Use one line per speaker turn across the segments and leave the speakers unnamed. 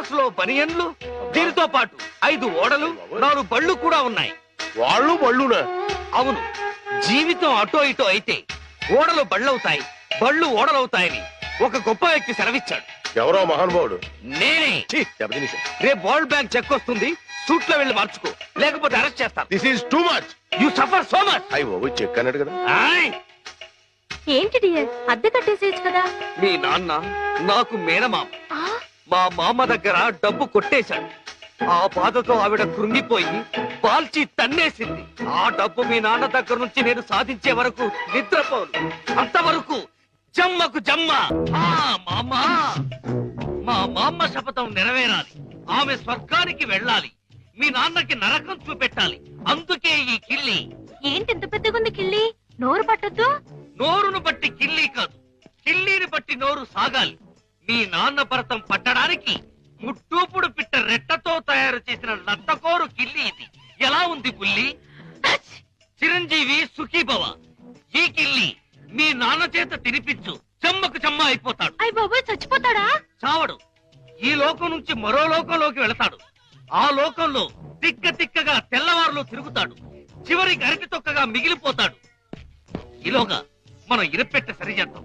Box లో బనియన్లు, దీనితో పాటు 5 ఓడలు, 4 బళ్ళు కూడా ఉన్నాయి.
వాళ్ళు బళ్ళునా?
అవును, జీవితం అటో ఇటో అయితే ఓడలు బళ్ళవుతాయి, బళ్ళు ఓడలవుతాయని ఒక గొప్ప వ్యక్తి సెలవిచ్చాడు.
ఎవరో మహానుభావుడు.
నేనే. రేపు వరల్డ్ బ్యాంక్ చెక్ వస్తుంది, సూట్ లో వెళ్ళి మార్చుకో, లేకపోతే అరెస్ట్ చేస్తాను.
This is too much.
You suffer so much.
అయ్యో చెక్ అన్నాడు కదా.
ఏంటి డియర్, అద్దె కట్టేసేయచ్చు కదా.
మీ నాన్న నాకు మేనమామ. మా మామ దగ్గర డబ్బు కొట్టేశాడు. ఆ బాధతో ఆవిడ కృంగిపోయి పాల్చి తన్నేసింది. ఆ డబ్బు మీ నాన్న దగ్గర నుంచి నేను సాధించే వరకు నిద్రపోను. అంతవరకు జమ్మకు జమ్మ. మా మామ శపథం నెరవేరాలి. ఆమె స్వర్గానికి వెళ్ళాలి, మీ నాన్నకి నరకం చూపెట్టాలి. అందుకే ఈ కిల్లి.
ఏంటి ఇంత పెద్దగుంది కిల్లి? నోరు పట్టద్దు.
నోరును బట్టి కిల్లి కాదు, కిల్లీని బట్టి నోరు సాగాలి. మీ నాన్న భరతం పట్టడానికి ముట్టూపుడు పిట్ట రెట్టతో తయారు చేసిన లత్తకోరు కిల్లి ఇది. ఎలా ఉంది బుల్లి? చిరంజీవి సుఖీభవ. ఈ కిల్లి మీ నాన్న చేత తినిపించు, చెమ్మకు చెమ్మ అయిపోతాడు.
అయ్య బాబోయ్, చచ్చిపోతాడా?
చావడు. ఈ లోకం నుంచి మరో లోకంలోకి వెళతాడు. ఆ లోకంలో తిక్క తిక్కగా తెల్లవారులో తిరుగుతాడు. చివరి గరికి తొక్కగా మిగిలిపోతాడు. ఈలోగా మనం ఇరపెట్ట సరిచేద్దాం.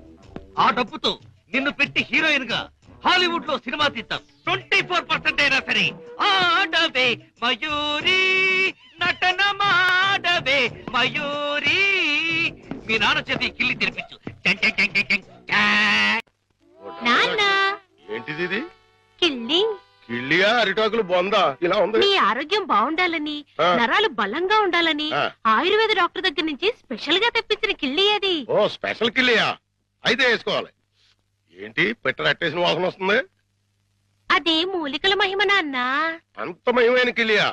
ఆ డబ్బుతో నిన్ను పెట్టి హీరోయిన్ గా హాలీవుడ్ లో సినిమా తీద్దాం. 24% అయినా సరే ఆడవే మయూరి, నటన మాడవే మయూరి. మీ నాన్న చేతి కిల్లి తెరిపించు.
నాన్న,
ఏంటిది ఇది?
కిల్లి.
కిళ్ళియా అరిటాకులు బొందా ఇలా ఉంది?
నీ ఆరోగ్యం బాగుండాలని, నరాలు బలంగా ఉండాలని ఆయుర్వేద డాక్టర్ దగ్గర నుంచి స్పెషల్ గా తెప్పించిన కిల్లి అది.
ఓ స్పెషల్ కిళ్ళియా? అయితే వేసుకోవాలి. ఏంటి పెట్ట అట్టేసిన వాసన వస్తుంది?
అది మూలికల మహిమ నాన్న.
అంత మహిమైన కిళ్ళియా?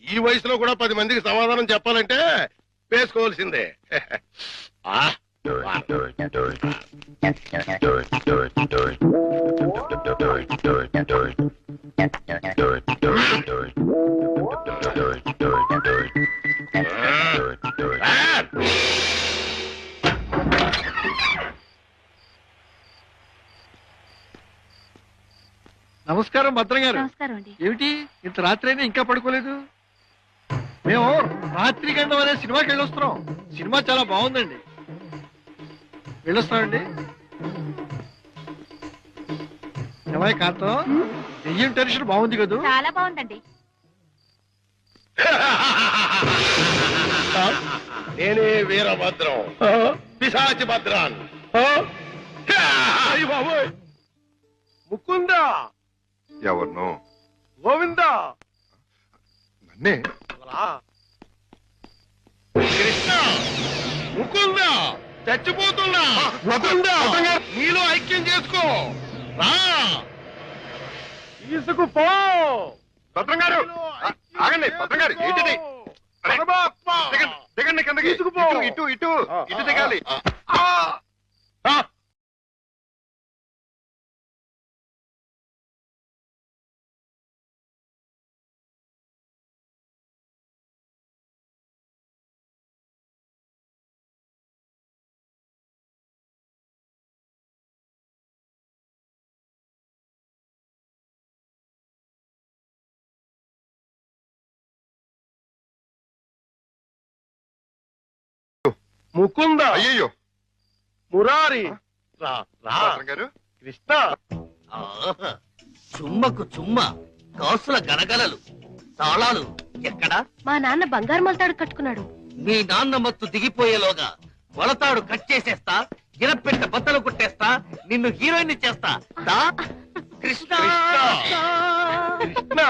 ఈ వయసులో కూడా 10 మందికి సమాధానం చెప్పాలంటే వేసుకోవాల్సిందే.
నమస్కారం భద్రం గారు.
నమస్కారం అండి.
ఏమిటి ఇంత రాత్రి అయినా ఇంకా పడుకోలేదు? మేము రాత్రి గండం అనే సినిమాకి వెళ్ళొస్తున్నాం. సినిమా చాలా బాగుందండి. వెళ్ళొస్తామండి. ఏమై కాంతం, దెయ్యం టెన్షన్ బాగుంది కదూ?
చాలా బాగుందండి.
నేనే వీరభద్రం, పిశాచి భద్రాన్. ముకుందా.
ఎవరినో?
గోవిందా.
నన్నే.
కృష్ణ, ముకుందా, చచ్చిపోతున్నా. నీలో ఐక్యం చేసుకో. రా, తీసుకుపో.
భద్రం గారు ఆగండి. భద్రం గారు ఏంటిది? దిగండి కిందకి. ఇటు ఇటు ఇటు దిగాలి.
ముకుందా.
అయ్యయ్యో
మురారి. రా రా.
భద్రం గారు.
కృష్ణ.
చుమ్మకు చుమ్మ, కాసుల గలగలలు, తాళాలు ఎక్కడా?
మా నాన్న బంగారు మలతాడు కట్టుకున్నాడు.
మీ నాన్న మత్తు దిగిపోయేలోగా వలతాడు కట్ చేసేస్తా, గిరపెట్ట బద్దలు కొట్టేస్తా, నిన్ను హీరోయిన్ చేస్తా. దా కృష్ణ.
కృష్ణ.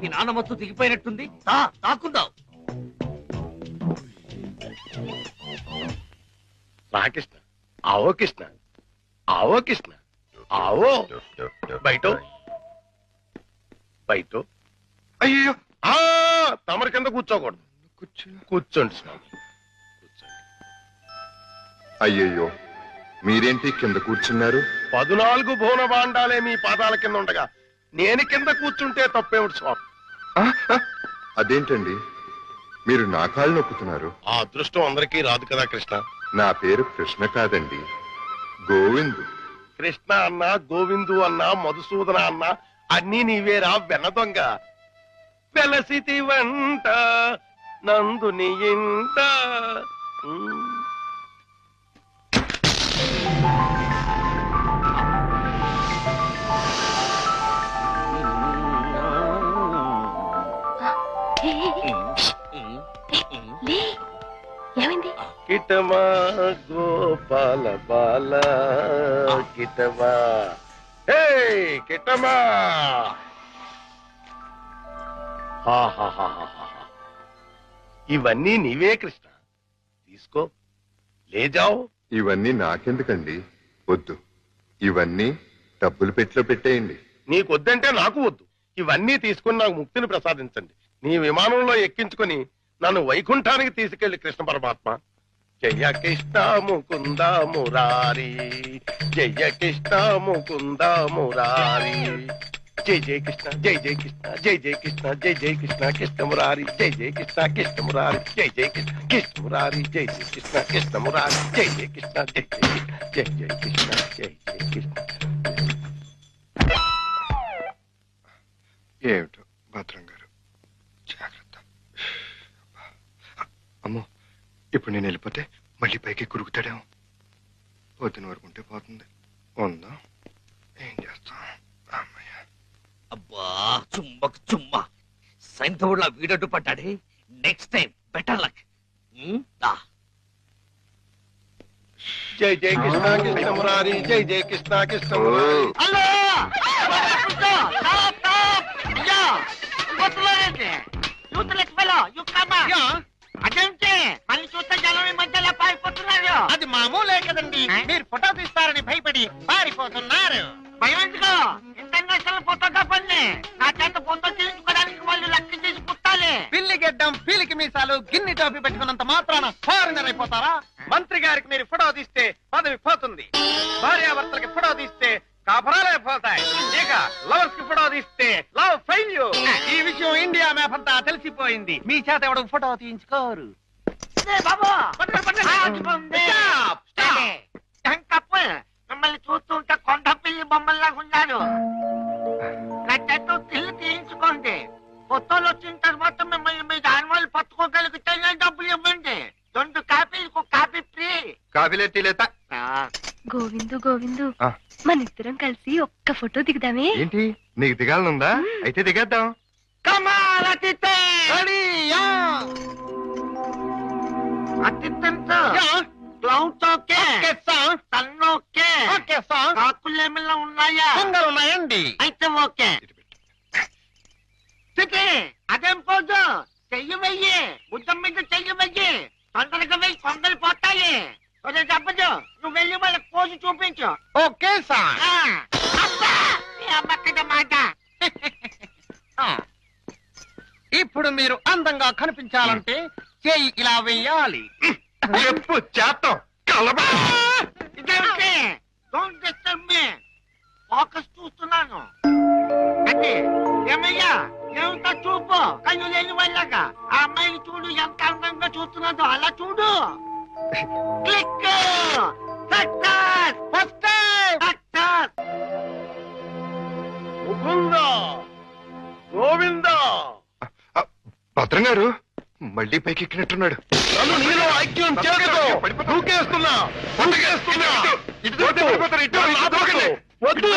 మీ నాన్న మత్తు దిగిపోయినట్టుంది. తాకుందాం.
రా కృష్ణ. ఆవో కృష్ణ, ఆవో కృష్ణ, ఆవో. బయట బయట.
అయ్యో
తమరి కింద కూర్చోకూడదు. కూర్చోండి స్వామి, కూర్చోండి.
అయ్యయ్యో మీరేంటి కింద కూర్చున్నారు?
14 భువన భాండాలే మీ పాదాల కింద ఉండగా నేను కింద కూర్చుంటే తప్పేమిటి స్వామి?
అదేంటండి మీరు నా కాళ్ళు నొక్కుతున్నారు?
ఆ అదృష్టం అందరికీ రాదు కదా కృష్ణ.
నా పేరు కృష్ణ కాదండి, గోవిందు.
కృష్ణ అన్నా, గోవిందు అన్నా, మధుసూదన అన్నా అన్నీ నీవేరా వెన్న దొంగ. వెలసితి వంట నందుని ఇంట.
లే, ఏమైంది?
కిటమా గోపాల బాల కిటమా. హే కిటమా. ఇవన్నీ నీవే కృష్ణ, తీసుకో, లేజావు.
ఇవన్నీ నాకెందుకండి? వద్దు, ఇవన్నీ డబ్బులు పెట్టిలో పెట్టేయండి.
నీకొద్దంటే నాకు వద్దు. ఇవన్నీ తీసుకుని నాకు ముక్తిని ప్రసాదించండి. నీ విమానంలో ఎక్కించుకుని నన్ను వైకుంఠానికి తీసుకెళ్లి కృష్ణ పరమాత్మ. జయ కృష్ణ ముకుంద మురారి, జయ కృష్ణ ముకుంద మురారి. జై జయ కృష్ణ, జై జయ కృష్ణ, జై జయ కృష్ణ, జై జయ కృష్ణ కృష్ణ మురారి, జై జయ కృష్ణ కృష్ణ మురారి, జై జయ కృష్ణ కృష్ణ మురారి, జై జయ కృష్ణ కృష్ణ మురారి, జై జయ కృష్ణ, జై జయ కృష్ణ, జై జయ కృష్ణ, జై జయ కృష్ణ.
ఏమిటో భద్రం గారు, జాగ్రత్త. అమ్మో, ఇప్పుడు నేను వెళ్ళిపోతే మళ్ళీ పైకి కురుకుతాడేమో. పొద్దున వరకు ఉంటే పోతుంది. ఉందా, ఏం చేస్తాం? అమ్మయ్య.
అబ్బా చుమ్మకు చుమ్మా, సైంధవుడిలా వీడడ్డు పడ్డాడే. Next time better luck.
జై జయ కృష్ణ కృష్ణ మురారి, జై జయ కృష్ణ కృష్ణ మురారి.
అదేంటి మళ్ళీ చూస్తే జనం ఈ మధ్యలో పారిపోతున్నారు. అది మామూలే కదండి, మీరు ఫోటో తీస్తారని భయపడి పారిపోతున్నారు. భయం ఎందుకు? ఇంటర్నేషనల్ ఫోటోగ్రాఫర్ని నా చేత ఫోటో తీయించుకోవడానికి వాళ్ళు లెక్క చేసి పుట్టాలి. పిల్లి గెడ్డం, పీలికి మీసాలు, గిన్ని టోపీ పెట్టుకున్నంత మాత్రాన ఫారినర్ అయిపోతారా? మంత్రి గారికి మీరు ఫోటో తీస్తే పదవి పోతుంది. భార్యాభర్తలకి ఫోటో తీస్తే కాపురాలే పోతాయి. ఇక లవర్స్ కి ఫోటో తీస్తే లవ్ ఫెయిల్యూర్. ఈ విషయం ఇండియా మ్యాప్ అంతా తెలిసిపోయింది. మీ చేత ఎవడు ఫోటో తీయించుకోరు. మిమ్మల్ని చూస్తుంటే కొండ పిల్లి బొమ్మల్లా ఉన్నారు. నా చేత తిల్లు తీయించుకోండి. ఫోటోలు వచ్చిన తర్వాత మిమ్మల్ని మీ దానివాళ్ళు పట్టుకోగలిగితే డబ్బులు ఇవ్వండి. 2 కాపీలకు కాపీ ఫ్రీ.
కాఫీలే టీలేత.
గోవిందు గోవిందు, మన ఇద్దరం కలిసి ఒక్క ఫోటో దిగుదామే?
ఏంటి, నీకు దిగాలనుందా? అయితే దిగేద్దాం.
కమాల్ అతిథి అతిథంతో క్లౌడ్స్ ఓకే, సన్ ఓకే, కాకులు ఏమైనా ఉన్నాయా? ఉన్నాయండి. అయితే ఓకే. అదేం పోదు, చెయ్యి వెయ్యి, బుద్ధం మీద చెయ్యి వెయ్యి. తొందరగా వెయ్యి, కొందరు పోతాయి. చెప్పదు, నువ్వు వెళ్ళి వాళ్ళకి పోజు చూపించు. Okay sir. అమ్మక్కడ మాట. ఇప్పుడు మీరు అందంగా కనిపించాలంటే చేయి ఇలా వెయ్యాలి.
చెప్పు చేస్తాం.
ఇదేంటి? Don't disturb me. ఫోకస్ చూస్తున్నాను. అంటే ఏమయ్యా, ఏమిటా చూపు? కళ్ళు లేని వాళ్ళగా ఆ అమ్మాయిని చూడు, ఎంత అందంగా చూస్తున్నాదో అలా చూడు. Click. Success. First success.
Mukunda Govinda.
భద్రం గారు మళ్ళీ పైకి ఎక్కినట్టున్నాడు.
నన్ను నీలో ఐక్యం చేస్తూ దూకేస్తున్నా. వద్దు.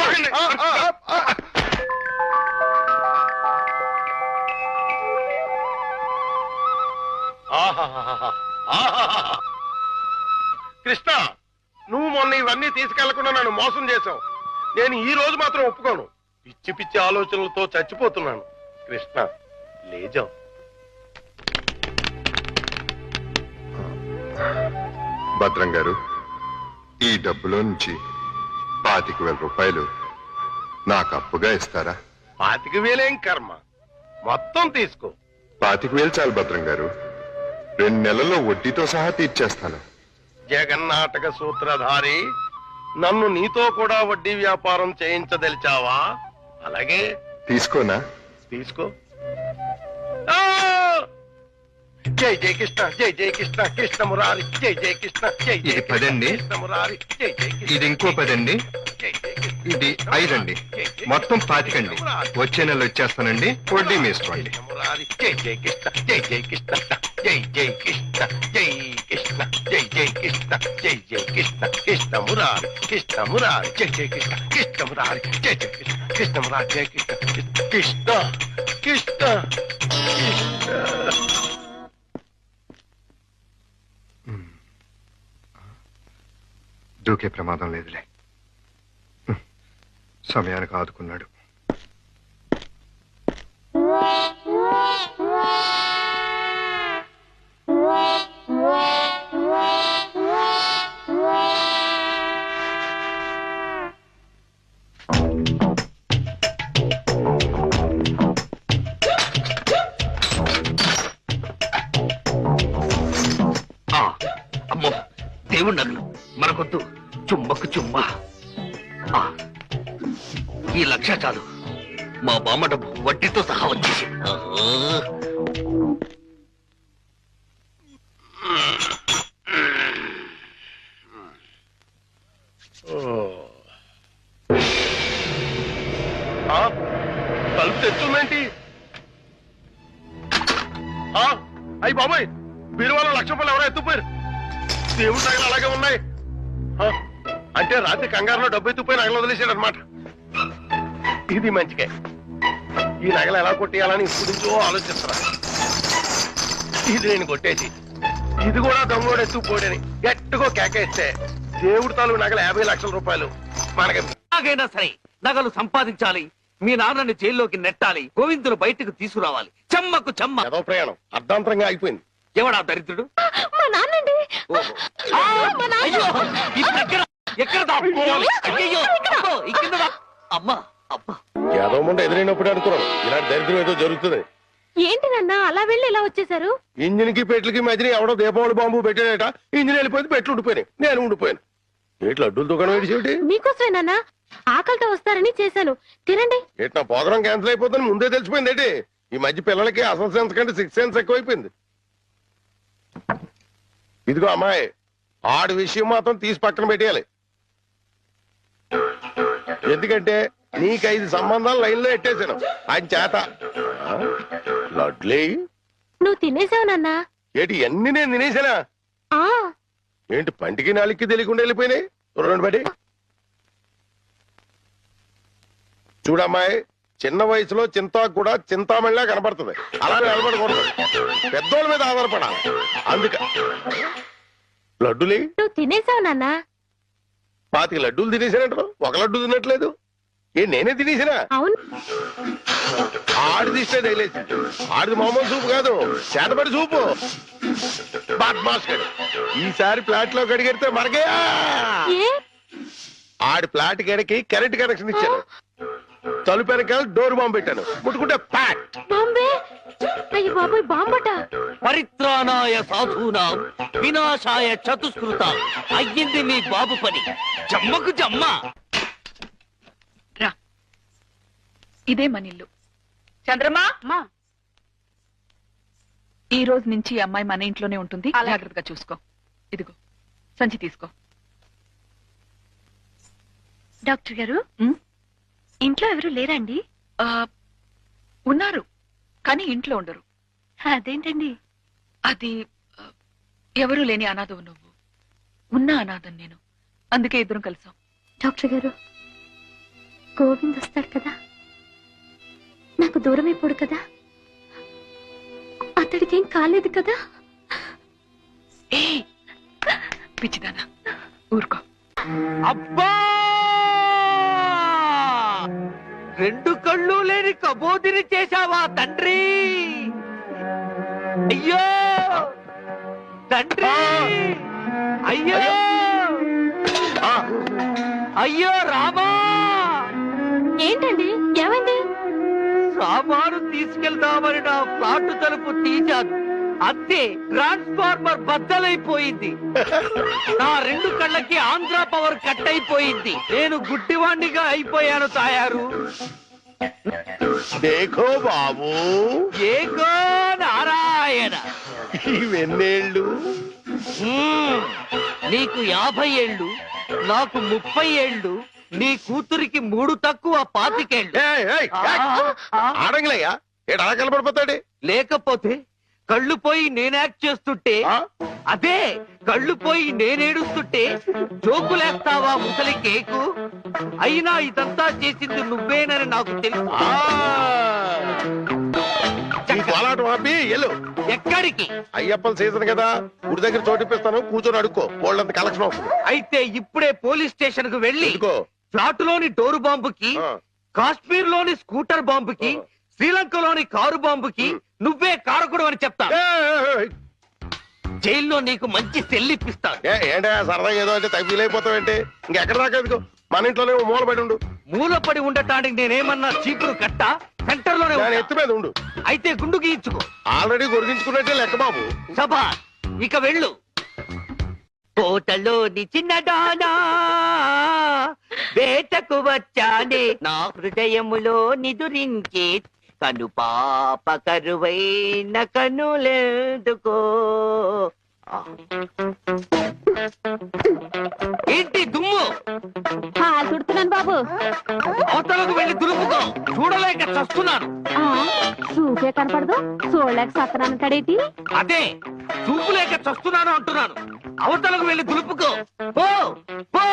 కృష్ణ, నువ్వు మొన్న ఇవన్నీ తీసుకెళ్లకుండా నన్ను మోసం చేశావు. నేను ఈ రోజు మాత్రం ఒప్పుకోను. పిచ్చి పిచ్చి ఆలోచనలతో చచ్చిపోతున్నాను. కృష్ణ, లేజా.
భద్రం గారు, ఈ డబ్బులో నుంచి 25,000 రూపాయలు నాకు అప్పుగా ఇస్తారా?
25,000 కర్మ, మొత్తం తీసుకో.
25,000 చాలు భద్రం గారు. 2 నెలల్లో వడ్డీతో సహా తీర్చేస్తాను.
జగన్నాటక సూత్రధారి, నన్ను నీతో కూడా వడ్డీ వ్యాపారం చేయించదలిచావా? అలాగే
తీసుకోనా?
తీసుకో. జై జయ కృష్ణ, జై జయ కృష్ణ కృష్ణ మురారి, జై జయ కృష్ణ, జై జయ
ఇది 10 అండి.
కృష్ణ మురారి, జై జయ కృష్ణ.
ఇది ఇంకో 10 అండి.
జై జయ కృష్ణ.
ఇది 5 అండి. మొత్తం 25 అండి. వచ్చే నెల వచ్చేస్తానండి. వడ్డీ మీ ఇష్టం అండి.
జై జై కృష్ణ జై జై కృష్ణ జై జై కృష్ణ జై కృష్ణ జై జై కృష్ణ జై జై కృష్ణ కృష్ణ మురారి జై జై కృష్ణ కృష్ణ మురారి జై జై కృష్ణ కృష్ణ మురారి జై కృష్ణ కృష్ణ కృష్ణ కృష్ణ.
దూకే ప్రమాదం లేదులే. సమయానికి ఆదుకున్నాడు.
అమ్మో దేవుడి నగలు మనకొద్దు. చుమ్మకు చుమ్మా. ఈ 1,00,000 చాలు. మా బామ్మ డబ్బు వడ్డీతో సహా వచ్చేసి.
తలుపు తెచ్చుందేంటి? అయ్యి బాబాయ్, బీరువాలో 1,00,000 రూపాయలు ఎవరో ఎత్తుపోయారు. దేవుడి నగలు అలాగే ఉన్నాయి. అంటే రాత్రి కంగారులో డబ్బు ఎత్తుపోయి నగలు వదిలేశాడు అనమాట. ఇది మంచిగా. ఈ నగలు ఎలా కొట్టేయాలని ఇప్పుడు నుంచో ఆలోచిస్తున్నా. ఇది నేను కొట్టేసి ఇది కూడా దొంగోడు ఎత్తుపోడని గట్టిగో కేకేస్తే దేవుడి తాలూకు నగలు 50 లక్షల రూపాయలు మనకి.
ఎలాగైనా సరే నగలు సంపాదించాలి. మీ నాన్నని జైల్లోకి నెట్టాలి. గోవిందును బయటకు తీసుకురావాలి. చెమ్మకు చెమ్మ.
ఏదో ప్రయాణం అర్ధాంతరంగా అయిపోయింది.
ఎవడా దరిద్రుడు?
మా నాన్నండి.
అయ్యో, ఇప్పుడు ఎక్కడ దాక్కోవాలి? అయ్యయ్యో, అబ్బో, ఈ కింద అమ్మా అబ్బా.
ఏదో ముందు ఎదురైనప్పుడు అనుకున్నాను ఇలాంటి దరిద్రం ఏదో జరుగుతుంది.
ఏంటి నాన్న అలా వెళ్ళి ఇలా వచ్చేసారు?
ఇంజిన్ కి పెట్లకి మధ్యన ఎవడో దీపావళి బాంబు పెట్టాడట. ఇంజిన్ వెళ్ళిపోయింది, పెట్లు ఉండిపోయినాయి. నేను ఉండిపోయాను. ఏట్లు అడ్డుల దుకాణం ఏడిచేటి?
మీకోసమే నాన్న, ఆకలితో వస్తారని చేశాను. తినండి.
ఏటి నా ప్రోగ్రాం క్యాన్సిల్ అయిపోతుంది ముందే తెలిసిపోయింది ఏంటి? ఈ మధ్య పిల్లలకి అసలు సెన్స్ కంటే 6 సెన్స్ ఎక్కువైపోయింది. ఇదిగో అమ్మాయి, ఆడి విషయం మాత్రం తీసి పక్కన పెట్టేయాలి. ఎందుకంటే నీకు 5 సంబంధాలు లైన్ లో ఎట్టేశాను ఆయన చేత. లడ్లీ,
నువ్వు తినేసావు నాన్న.
ఏంటి అన్ని నేను తినేసానా?
ఆ
ఏంటి పంటికి నాలుగుకి తెలియకుండా వెళ్ళిపోయినాయి? చూడండి బట్టి. చూడమ్మాయి, చిన్న వయసులో చింతాకు కూడా చింతామణిలా కనపడుతుంది. అలా నిలబడకూడదు, పెద్దోళ్ళ మీద ఆధారపడాలి. అందుక లడ్డులే
నువ్వు తినేసావు నాన్న.
25 లడ్డూలు తినేసానంటారు, 1 లడ్డు తినట్లేదు. నేనే తినేసినా?
అవును.
ఆడిది ఇష్టే తగిలేసి. ఆడిది మామూలు సూపు కాదు, చేతపడి సూపు. ఈసారి ఫ్లాట్ లో కడిగెడితే మనకే. ఆడి ఫ్లాట్ గడికి కరెంట్ కనెక్షన్ ఇచ్చాను. తలుపు వెనకాల డోర్ బాంబు పెట్టాను. ముట్టుకుంటే ప్యాట్.
బాంబే. అయ్యి బాబాయ్, బాంబట.
పరిత్రాణాయ సాధూనాం వినాశాయ చతుష్కృత. అయ్యింది మీ బాబు పని. జమ్మకు జమ్మ.
రా, ఇదే మనిల్లు. చంద్రమా, ఈ రోజు నుంచి ఈ అమ్మాయి మన ఇంట్లోనే ఉంటుంది. జాగ్రత్తగా చూసుకో. ఇదిగో సంచి తీసుకో.
డాక్టర్ గారు, ఇంట్లో ఎవరు లేరండి?
ఉన్నారు, కానీ ఇంట్లో ఉండరు.
అదేంటండి?
అది ఎవరూ లేని అనాథవు నువ్వు, ఉన్న అనాథం నేను. అందుకే ఇద్దరం కలిసాం.
డాక్టర్ గారు, గోవింద్ వస్తాడు కదా, నాకు దూరం అయిపోడు కదా, అతడికి ఏం కాలేదు కదా?
ఏ పిచ్చిదానా, ఊరుకో.
అబ్బా, 2 కళ్ళు లేని కబోదిని చేశావా తండ్రి? అయ్యో తండ్రి, అయ్యో అయ్యో రామా.
ఏంటండి, ఏమైంది?
సామాను తీసుకెళ్దామని నా ఫ్లాట్ తలుపు తీశాను, అంతే ట్రాన్స్ఫార్మర్ బద్దలైపోయింది. నా 2 కళ్ళకి ఆంధ్ర పవర్ కట్ అయిపోయింది. నేను గుడ్డివాణ్ణిగా అయిపోయాను తాయారు.
దేఖో బాబు,
ఏకో నారాయణ.
ఇవెన్నేళ్ళు?
నీకు 50 ఏళ్ళు, నాకు 30 ఏళ్ళు. నీ కూతురికి 3 తక్కువ 25
ఏయ్, ఏయ్, ఏయ్. ఆడంగిలయ్యా ఏడు అలా కలపడిపోతాడు
లేకపోతే కళ్ళు పోయి నేను యాక్ట్ చేస్తుంటే అదే కళ్ళు పోయి నేనేడుస్తుంటే జోకులేస్తావా ముసలి కేకు? అయినా ఇదంతా చేసింది నువ్వేనని నాకు తెలుసు.
కోలాటం ఆపి ఎల్లు.
ఎక్కడికి?
అయ్యప్పల సీజన్ కదా, గుడి దగ్గర చోటిప్పిస్తాను, కూర్చొని అడుక్కో, వాళ్ళంత కలెక్షన్ అవుతుంది.
అయితే ఇప్పుడే పోలీస్ స్టేషన్ కు వెళ్ళి
ఇదిగో
ఫ్లాట్ లోని డోరు బాంబుకి, కాశ్మీర్ లోని స్కూటర్ బాంబుకి, శ్రీలంకలోని కారు బాంబుకి నువ్వే కారకుడు అని చెప్తా. జైల్లో నీకు మంచి సెల్లిప్పిస్తాను.
ఏంటా సరదాగా ఏదో అంటే తగ్గిలైపోతావేంటి? ఇంకెక్కడ దాకా ఎందుకు, మన ఇంట్లోనే మూలపడి ఉండు.
మూలపడి ఉండటానికి నేనేమన్నా చీపురు కట్ట? సెంటర్ లోనే
నేను ఎత్తు మీద ఉండు.
అయితే గుండు గీయించుకో.
ఆల్రెడీ గొరిగించుకున్నట్టే లెక్క బాబు.
సభా ఇక వెళ్ళు. కోటలోని చిన్నదానా వేటకు వచ్చానే, నా హృదయములో నిదురించే కను పాప కరువైన కనులెందుకో. ఏంటి దుమ్ము?
చుడుతున్నాను బాబు.
అవతలకు వెళ్ళి దులుపుకో, చూడలేక చస్తున్నాను.
చూసే కనపడదు, చూడలేక సత్తనాను కడేటి.
అదే చూపు లేక చస్తున్నాను అంటున్నాను. అవతలకు వెళ్ళి దులుపుకో, పో పో.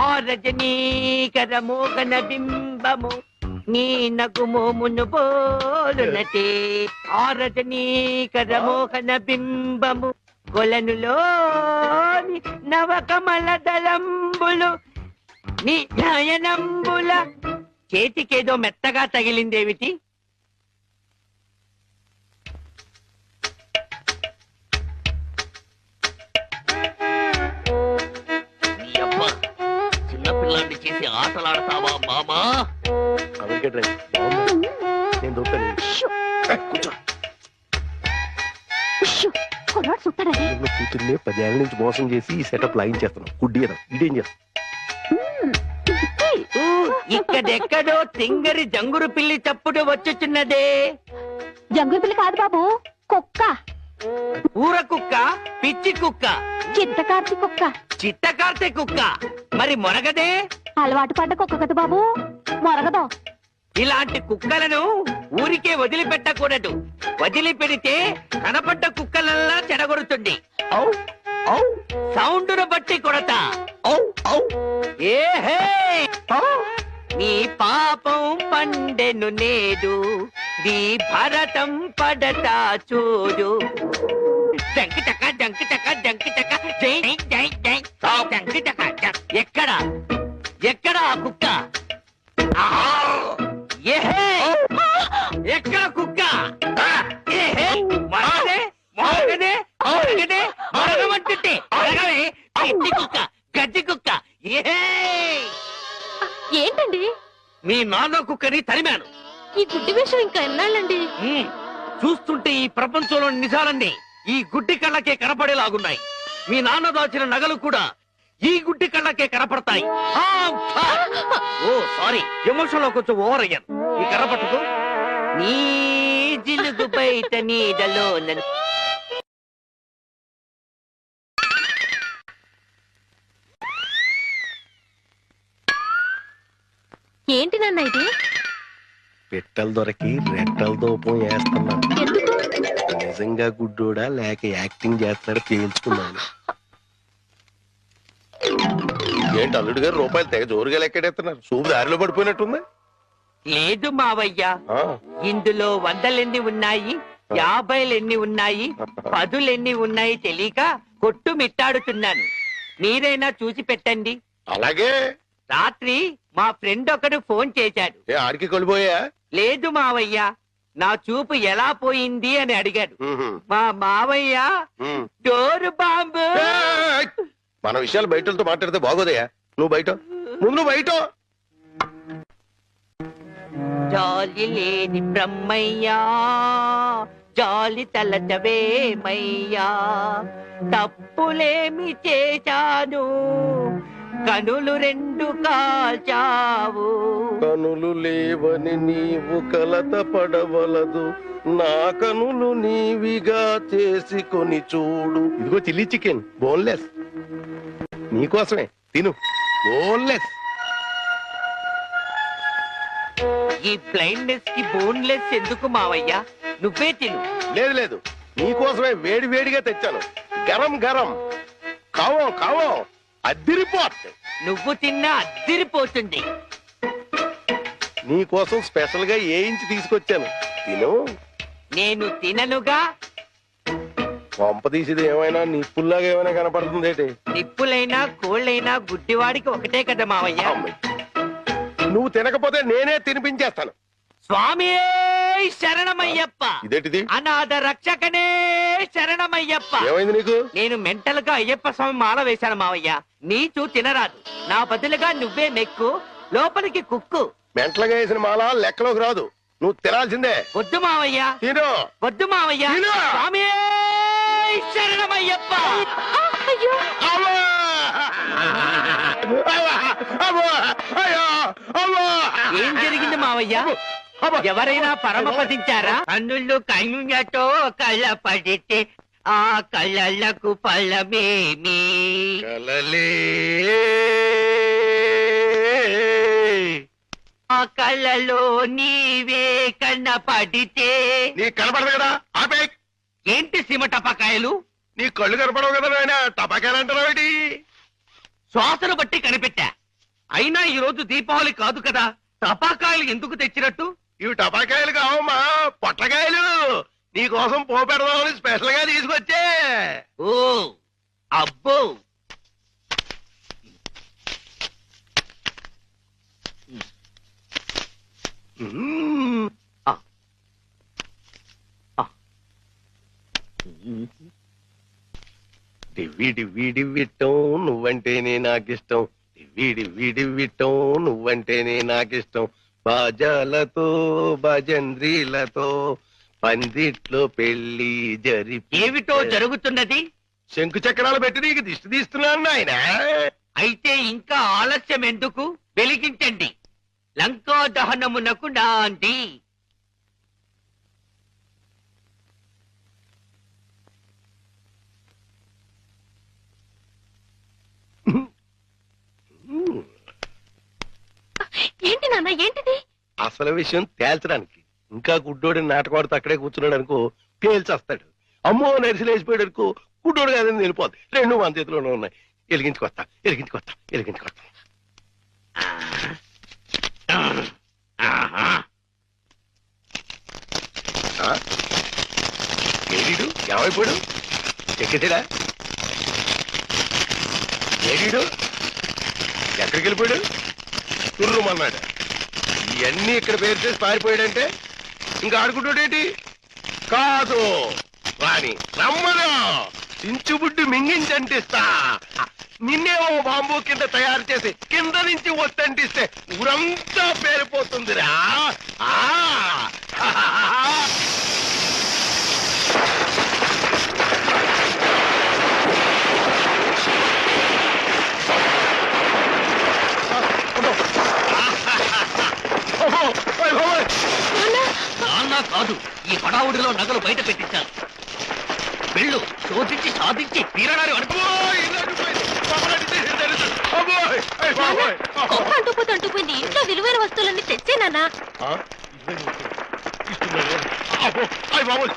ఆ రజనీకర మోగన బింబము నీ నగుమోమును బోలునటే. ఆ రజనీకర మోహన బింబము కొలనులోని నవకమల దళంబులు నీ నయనంబుల. చేతికేదో మెత్తగా తగిలిందేమిటి? చిన్నపిల్లాన్ని చేసి ఆటలాడతావా మామా?
నేను దొరుకుతాను. కూతుర్నే 10 ఏళ్ళ నుంచి మోసం చేసి ఈ సెటప్ లాగించేస్తున్నాను. కుడ్డీయడం ఇదేం చేస్తాను?
ఇక్కడెక్కడో తింగరి జంగురు పిల్లి చప్పుడు వచ్చుచున్నదే.
జంగుల పిల్లి కాదు బాబు, కుక్క.
ఊర కుక్క, పిచ్చి కుక్క,
చిత్తకార్తి కుక్క.
చిత్తకార్తె కుక్క. మరి మొరగదే?
అలవాటు పడ్డ కుక్క కదా బాబు, మొరగదు.
ఇలాంటి కుక్కలను ఊరికే వదిలిపెట్టకూడదు. వదిలిపెడితే కనపడ్డ కుక్కలల్లా చెడగొడుతుంది. సౌండును బట్టి కొడతా. ఏహే, నీ పాపం పండెను నేడు, నీ భరతం పడతా చూడు. డంకి చక్క డంకి చక్క డంకి చక్క జై జై జై డంకి చక్క. ఎక్కడ ఎక్కడ ఆ కుక్క? ఏహే, ఎక్కడ కుక్క? ఏహే, మరగదే మరగదే మరగదే మరగమంటుంటే మరగవే. గడ్డి కుక్క, గడ్డి కుక్క. ఏహే,
ఏంటండి?
మీ నాన్న కుక్కని తరిమాను.
ఈ గుడ్డి విషయం ఇంకా ఎన్నాళ్ళండి?
చూస్తుంటే ఈ ప్రపంచంలో నిజాలన్నీ ఈ గుడ్డి కళ్ళకే కనపడేలాగున్నాయి. మీ నాన్న దాచిన నగలు కూడా ఈ గుడ్డి కళ్ళకే కనపడతాయి. ఓ సారీ, ఎమోషన్ లో కొంచెం ఓవర్ అయ్యాను. ఈ కనపడదు. నీ జిలుగు బయట నీడలో
ఏంటి నాన్న ఇది?
పెట్టెలు దొరికి రెట్టల దూపం వేస్తున్నాను.
ఎందుకు?
నిజంగా గుడ్డోడా లేక యాక్టింగ్ చేస్తాడో తేల్చుకున్నాను. ఏంటి అల్లుడు గారు రూపాయలు తెగ జోరుగా లెక్కెడేస్తున్నారు? చూపు దారిలో పడిపోయినట్టుంది.
లేదు మావయ్య, ఇందులో 100 ఉన్నాయి, 50 ఉన్నాయి, 10 ఉన్నాయి తెలియక కొట్టు మిట్టాడుతున్నాను. మీరైనా చూసి పెట్టండి.
అలాగే.
రాత్రి మా ఫ్రెండ్ ఒకడు ఫోన్ చేశాడు.
ఆడికి కొలిపోయా?
లేదు మావయ్య, నా చూపు ఎలా పోయింది అని అడిగాడు. మా మావయ్య డోరు బాంబు.
మన విషయాలు బయటతో మాట్లాడితే బాగోదయా? నువ్వు బయట ముందు, నువ్వు బయట.
జాలి లేని బ్రహ్మయ్యా, జాలి తలచవేమయ్యా, తప్పులేమి చేశాను,
కనులు రెండు కాల్చావు.
కనులు లేవని నీవు కలత పడవలదు, నా కనులు నీవిగా చేసుకొని చూడు. ఇదిగో చిల్లీ చికెన్ బోన్లెస్, నీకోసమే తిను. బోన్లెస్.
ఈ బ్లైండ్నెస్ కి బోన్లెస్ ఎందుకు మావయ్య? నువ్వే తిను.
లేదు లేదు, నీకోసమే వేడి వేడిగా తెచ్చాను. గరం గరం, కావం కావం, అద్దిరిపోట్.
నువ్వు తిన్నా అద్దిరిపోతుంది.
నీకోసం స్పెషల్ గా వేయించి తీసుకొచ్చాను, తిను.
నేను తిననుగా.
పంప తీసేది ఏమైనా నిప్పుల్లాగా ఏమైనా కనపడుతుంది ఏంటి?
నిప్పులైనా కోళ్ళైనా గుడ్డివాడికి ఒకటే కదా మావయ్య.
నువ్వు తినకపోతే నేనే తినిపించేస్తాను.
స్వామి శరణమయ్యప్ప.
ఇదేంటిది?
అనాథ రక్షకనే శరణమయ్యప్ప.
ఏమైంది నీకు?
నేను మెంటల్ గా అయ్యప్ప స్వామి మాల వేశాను మావయ్య. నీచు తినరాదు, నా బదులుగా నువ్వే మెక్కు, లోపలికి కుక్కు.
మెంటలుగా వేసిన మాల లెక్కలోకి రాదు, నువ్వు తినాల్సిందే.
వద్దు మావయ్య,
తిను.
వద్దు మావయ్య.
తిను.
స్వామి శరణమయ్యప్ప.
అయ్యో
అమ్మా! అమ్మా! అమ్మా! అయ్యో! అమ్మా!
ఏం జరిగింది మావయ్య?
అమ్మా!
ఎవరైనా పరమపదించారా? కన్నుళ్ళు కన్నులతో కళ్ళ పడితే ఆ కళ్ళకు ఫలమేమి?
కలలే
ఆ కళ్ళలో నీవే కన్న పడితే.
నీ కనపడదు కదా, ఆపే.
ఏంటి సీమ టపాకాయలు?
నీ కళ్ళు కనపడవు కదా నాయన, టపాకాయలు అంటారా?
శ్వాసను బట్టి కనిపెట్టా. అయినా ఈ రోజు దీపావళి కాదు కదా, టపాకాయలు ఎందుకు తెచ్చినట్టు?
ఇవి టపాకాయలు కావమ్మా, పొట్లకాయలు. నీ కోసం పోపెడదామని స్పెషల్ గా తీసుకొచ్చే.
ఓ అబ్బో,
మ్మ్. డివ్వి డివ్వి డివ్విట్టం నువ్వంటేనే నాకిష్టం, డివ్వి డివ్వి డివ్విట్టం నువ్వంటేనే నాకిష్టం. బాజాలతో భజంద్రీలతో పందిట్లో పెళ్లి జరిపి.
ఏమిటో జరుగుతున్నది?
శంకు చక్రాలు పెట్టి నీకు దిష్టి తీస్తున్నాను ఆయన.
అయితే ఇంకా ఆలస్యం ఎందుకు? వెలిగించండి. లంకా దహనమునకు నాంది.
ఏంటి నాన్న, ఏంటిది?
అసలు విషయం తేల్చడానికి. ఇంకా గుడ్డోడి నాటకవాడితో అక్కడే కూర్చున్నాడు అనుకో, పేల్చేస్తాడు. అమ్మో నరిసిలేసిపోయాడు అనుకో, గుడ్డోడు కాదని వెళ్ళిపోద్ది. రెండు మన చేతిలోనే ఉన్నాయి. వెలిగించుకొస్తా, వెలిగించుకొస్తా, వెలిగించుకొస్తా. ఏడీడు ఏమైపోయాడు? ఎక్కడా ఏడీడు? ఎక్కడికి వెళ్ళిపోయాడు? తుర్రుమన్నాడు. ఇవన్నీ ఇక్కడ పేరు చేసి పారిపోయాడంటే ఇంకా ఆడుకుంటాడేంటి? కాదు రాని రమ్మను, చించుబుడ్డి మింగించంటిస్తా. నిన్నేమో బాంబు కింద తయారు చేసి కింద నుంచి ఒత్తంటిస్తే ఊరంతా పేరిపోతుందిరా.
నాన్న కాదు, ఈ హడావుడిలో నగలు బయట పెట్టించాను. వెళ్ళు, శోధించి సాధించి తీరడారి అనుకో.
అంటుపోయింది. ఇంట్లో విలువైన వస్తువులన్నీ తెచ్చే నాన్న.
బాబోయ్